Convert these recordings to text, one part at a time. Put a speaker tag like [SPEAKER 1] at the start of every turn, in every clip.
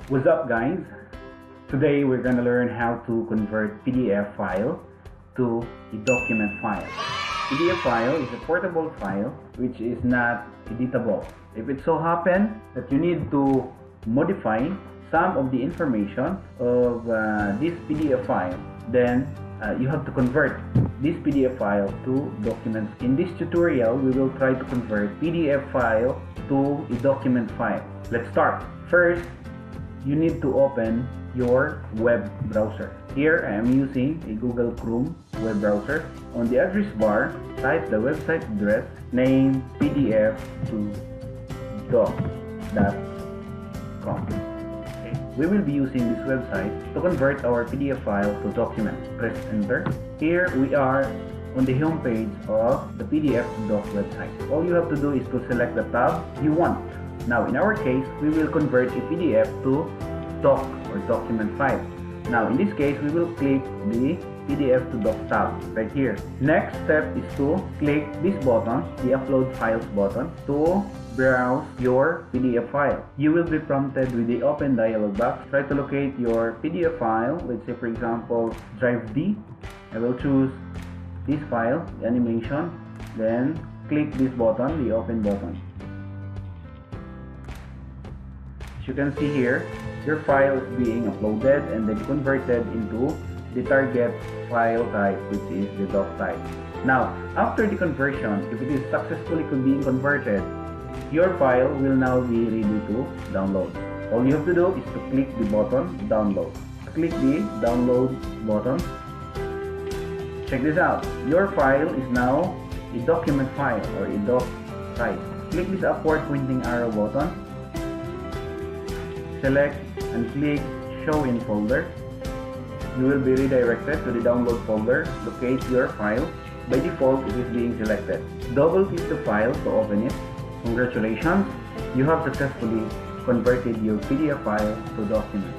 [SPEAKER 1] What's up, guys? Today we're gonna learn how to convert PDF file to a document file. PDF file is a portable file which is not editable. If it so happens that you need to modify some of the information of this PDF file, then you have to convert this PDF file to documents. In this tutorial, we will try to convert PDF file to a document file. Let's start. First, you need to open your web browser. Here I am using a Google Chrome web browser. On the address bar, type the website address, name pdf to doc.com. Okay. We will be using this website to convert our PDF file to document. Press enter. Here we are on the home page of the PDF to doc website. All you have to do is to select the tab you want. Now, in our case, we will convert a PDF to doc or document file. Now, in this case, we will click the PDF to doc tab right here. Next step is to click this button, the upload files button, to browse your PDF file. You will be prompted with the open dialog box. Try to locate your PDF file. Let's say, for example, drive D. I will choose this file, the animation, then click this button, the open button. You can see here, your file is being uploaded and then converted into the target file type, which is the doc type. Now, after the conversion, if it is successfully being converted, your file will now be ready to download. All you have to do is to click the button download. Click the download button. Check this out. Your file is now a document file or a doc type. Click this upward pointing arrow button. Select and click show in folder. You will be redirected to the download folder. Locate your file. By default, it is being selected. Double click the file to open it. Congratulations, you have successfully converted your PDF file to document.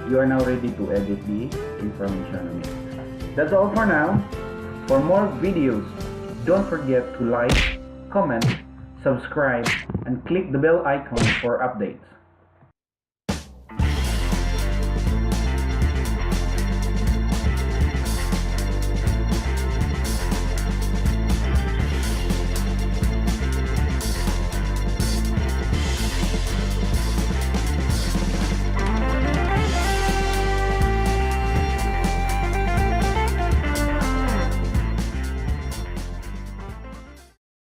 [SPEAKER 1] You are now ready to edit the information on it. That's all for now. For more videos, don't forget to like, comment, subscribe, and click the bell icon for updates.